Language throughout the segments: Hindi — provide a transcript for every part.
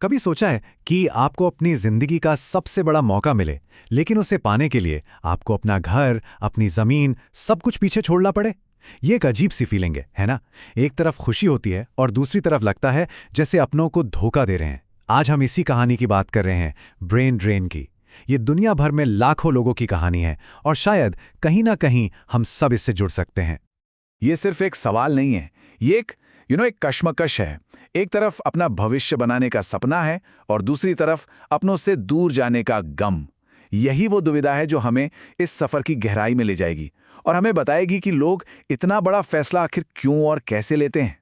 कभी सोचा है कि आपको अपनी जिंदगी का सबसे बड़ा मौका मिले, लेकिन उसे पाने के लिए आपको अपना घर, अपनी जमीन, सब कुछ पीछे छोड़ना पड़े? ये एक अजीब सी फीलिंग है ना? एक तरफ खुशी होती है और दूसरी तरफ लगता है जैसे अपनों को धोखा दे रहे हैं। आज हम इसी कहानी की बात कर रहे हैं, ब्रेन ड्रेन की। ये दुनिया भर में लाखों लोगों की कहानी है और शायद कहीं ना कहीं हम सब इससे जुड़ सकते हैं। ये सिर्फ एक सवाल नहीं है, ये एक कश्मकश है। एक तरफ अपना भविष्य बनाने का सपना है और दूसरी तरफ अपनों से दूर जाने का गम। यही वो दुविधा है जो हमें इस सफर की गहराई में ले जाएगी और हमें बताएगी कि लोग इतना बड़ा फैसला आखिर क्यों और कैसे लेते हैं।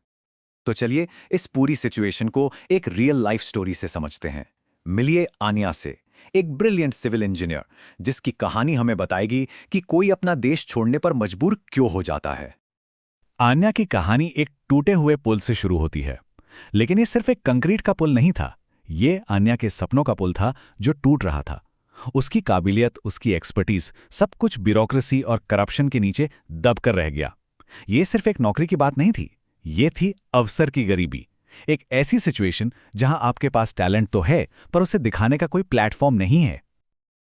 तो चलिए इस पूरी सिचुएशन को एक रियल लाइफ स्टोरी से समझते हैं। मिलिए आन्या से, एक ब्रिलियंट सिविल इंजीनियर जिसकी कहानी हमें बताएगी कि कोई अपना देश छोड़ने पर मजबूर क्यों हो जाता है। आन्या की कहानी एक टूटे हुए पुल से शुरू होती है, लेकिन ये सिर्फ एक कंक्रीट का पुल नहीं था। ये आन्या के सपनों का पुल था जो टूट रहा था। उसकी काबिलियत, उसकी एक्सपर्टीज, सब कुछ ब्यूरोक्रेसी और करप्शन के नीचे दब कर रह गया। ये सिर्फ एक नौकरी की बात नहीं थी, ये थी अवसर की गरीबी। एक ऐसी सिचुएशन जहां आपके पास टैलेंट तो है, पर उसे दिखाने का कोई प्लेटफॉर्म नहीं है।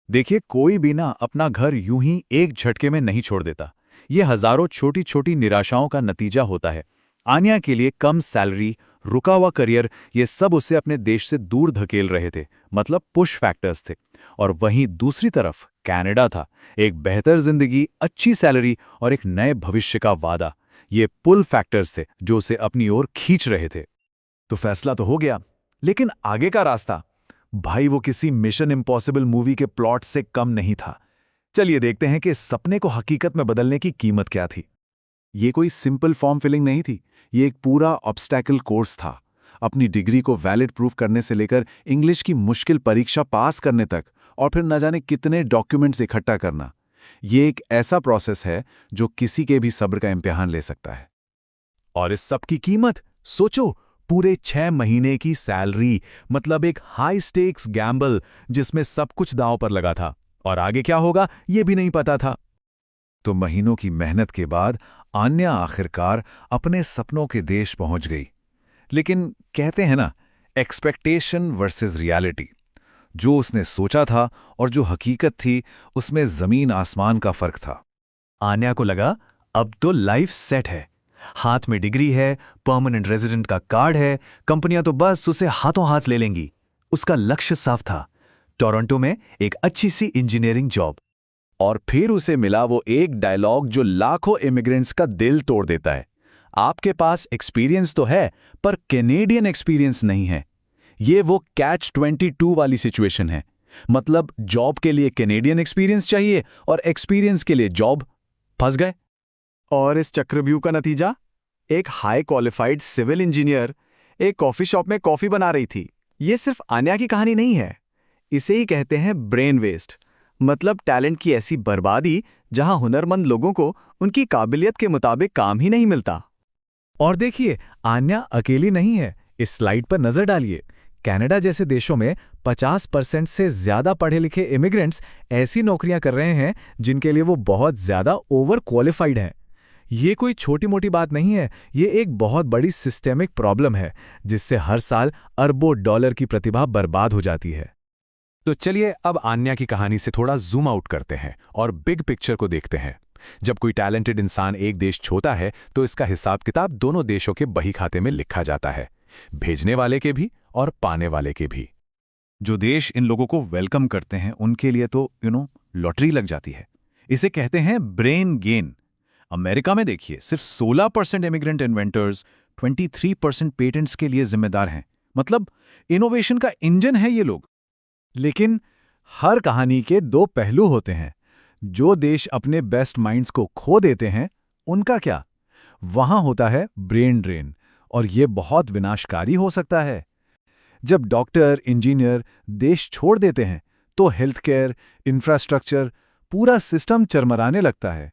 देखिए, कोई भी ना अपना घर यूं ही एक झटके में नहीं छोड़ देता। ये हजारों छोटी छोटी निराशाओं का नतीजा होता है। आन्या के लिए कम सैलरी, रुका हुआ करियर, ये सब उसे अपने देश से दूर धकेल रहे थे, मतलब पुश फैक्टर्स थे। और वहीं दूसरी तरफ कनाडा था, एक बेहतर जिंदगी, अच्छी सैलरी और एक नए भविष्य का वादा। ये पुल फैक्टर्स थे जो उसे अपनी ओर खींच रहे थे। तो फैसला तो हो गया, लेकिन आगे का रास्ता, भाई, वो किसी मिशन इम्पॉसिबल मूवी के प्लॉट से कम नहीं था। चलिए देखते हैं कि इस सपने को हकीकत में बदलने की कीमत क्या थी। ये कोई सिंपल फॉर्म फिलिंग नहीं थी, ये एक पूरा ऑब्स्टैकल कोर्स था। अपनी डिग्री को वैलिड प्रूफ करने से लेकर इंग्लिश की मुश्किल परीक्षा पास करने तक, और फिर न जाने कितने डॉक्यूमेंट्स इकट्ठा करना। ये एक ऐसा प्रोसेस है जो किसी के भी सब्र का इम्तिहान ले सकता है। और इस सब की कीमत सोचो, पूरे 6 महीने की सैलरी, मतलब एक हाई स्टेक्स गैम्बल जिसमें सब कुछ दांव पर लगा था। और आगे क्या होगा ये भी नहीं पता था। तो महीनों की मेहनत के बाद आन्या आखिरकार अपने सपनों के देश पहुंच गई। लेकिन कहते हैं ना, एक्सपेक्टेशन वर्सेस रियलिटी। जो उसने सोचा था और जो हकीकत थी, उसमें जमीन आसमान का फर्क था। आन्या को लगा अब तो लाइफ सेट है, हाथ में डिग्री है, परमानेंट रेजिडेंट का कार्ड है, कंपनियां तो बस उसे हाथों हाथ ले लेंगी। उसका लक्ष्य साफ था, टोरंटो में एक अच्छी सी इंजीनियरिंग जॉब। और फिर उसे मिला वो एक डायलॉग जो लाखों इमिग्रेंट्स का दिल तोड़ देता है। आपके पास एक्सपीरियंस तो है, पर कैनेडियन एक्सपीरियंस नहीं है। ये वो कैच 22 वाली सिचुएशन है। मतलब जॉब के लिए कैनेडियन एक्सपीरियंस चाहिए और एक्सपीरियंस के लिए जॉब। फंस गए। और इस चक्रव्यूह का नतीजा, एक हाई क्वालिफाइड सिविल इंजीनियर एक कॉफी शॉप में कॉफी बना रही थी। ये सिर्फ आन्या की कहानी नहीं है, इसे ही कहते हैं ब्रेन वेस्ट, मतलब टैलेंट की ऐसी बर्बादी जहां हुनरमंद लोगों को उनकी काबिलियत के मुताबिक काम ही नहीं मिलता। और देखिए, आन्या अकेली नहीं है। इस स्लाइड पर नजर डालिए। कनाडा जैसे देशों में 50% से ज्यादा पढ़े लिखे इमिग्रेंट्स ऐसी नौकरियां कर रहे हैं जिनके लिए वो बहुत ज्यादा ओवर क्वालिफाइड हैं। ये कोई छोटी मोटी बात नहीं है, ये एक बहुत बड़ी सिस्टेमिक प्रॉब्लम है जिससे हर साल अरबों डॉलर की प्रतिभा बर्बाद हो जाती है। तो चलिए अब आन्या की कहानी से थोड़ा जूम आउट करते हैं और बिग पिक्चर को देखते हैं। जब कोई टैलेंटेड इंसान एक देश छोड़ता है तो इसका हिसाब किताब दोनों देशों के बही खाते में लिखा जाता है, भेजने वाले के भी और पाने वाले के भी। जो देश इन लोगों को वेलकम करते हैं उनके लिए तो लॉटरी लग जाती है। इसे कहते हैं ब्रेन गेन। अमेरिका में देखिए, सिर्फ 16% इमिग्रेंट इन्वेंटर्स 23% पेटेंट्स के लिए जिम्मेदार हैं। मतलब इनोवेशन का इंजन है ये लोग। लेकिन हर कहानी के दो पहलू होते हैं। जो देश अपने बेस्ट माइंड्स को खो देते हैं, उनका क्या? वहां होता है ब्रेन ड्रेन, और ये बहुत विनाशकारी हो सकता है। जब डॉक्टर, इंजीनियर देश छोड़ देते हैं तो हेल्थ केयर, इंफ्रास्ट्रक्चर, पूरा सिस्टम चरमराने लगता है।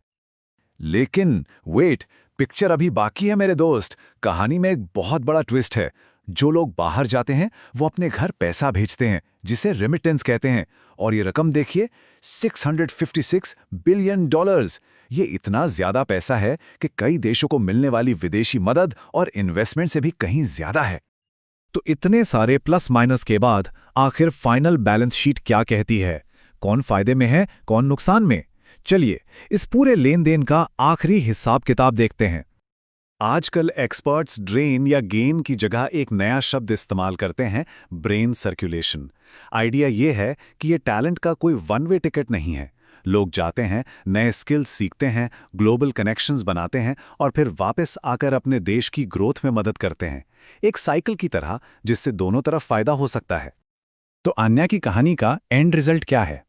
लेकिन वेट, पिक्चर अभी बाकी है मेरे दोस्त। कहानी में एक बहुत बड़ा ट्विस्ट है। जो लोग बाहर जाते हैं वो अपने घर पैसा भेजते हैं, जिसे रेमिटेंस कहते हैं। और ये रकम देखिए, $656 बिलियन। ये इतना ज्यादा पैसा है कि कई देशों को मिलने वाली विदेशी मदद और इन्वेस्टमेंट से भी कहीं ज्यादा है। तो इतने सारे प्लस माइनस के बाद आखिर फाइनल बैलेंस शीट क्या कहती है? कौन फायदे में है, कौन नुकसान में? चलिए इस पूरे लेन देन का आखिरी हिसाब किताब देखते हैं। आजकल एक्सपर्ट्स ड्रेन या गेन की जगह एक नया शब्द इस्तेमाल करते हैं, ब्रेन सर्कुलेशन। आइडिया ये है कि ये टैलेंट का कोई वन वे टिकट नहीं है। लोग जाते हैं, नए स्किल्स सीखते हैं, ग्लोबल कनेक्शंस बनाते हैं और फिर वापस आकर अपने देश की ग्रोथ में मदद करते हैं, एक साइकिल की तरह जिससे दोनों तरफ फायदा हो सकता है। तो आन्या की कहानी का एंड रिजल्ट क्या है?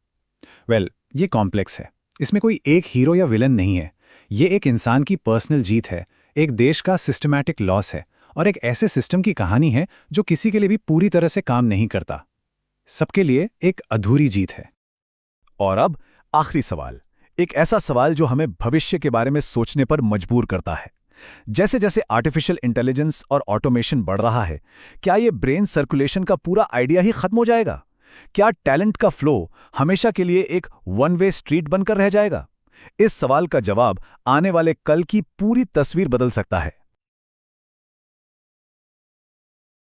वेल, ये कॉम्प्लेक्स है। इसमें कोई एक हीरो या विलन नहीं है। ये एक इंसान की पर्सनल जीत है, एक देश का सिस्टमैटिक लॉस है और एक ऐसे सिस्टम की कहानी है जो किसी के लिए भी पूरी तरह से काम नहीं करता। सबके लिए एक अधूरी जीत है। और अब आखिरी सवाल, एक ऐसा सवाल जो हमें भविष्य के बारे में सोचने पर मजबूर करता है। जैसे जैसे आर्टिफिशियल इंटेलिजेंस और ऑटोमेशन बढ़ रहा है, क्या ये ब्रेन सर्कुलेशन का पूरा आइडिया ही खत्म हो जाएगा? क्या टैलेंट का फ्लो हमेशा के लिए एक वन वे स्ट्रीट बनकर रह जाएगा? इस सवाल का जवाब आने वाले कल की पूरी तस्वीर बदल सकता है।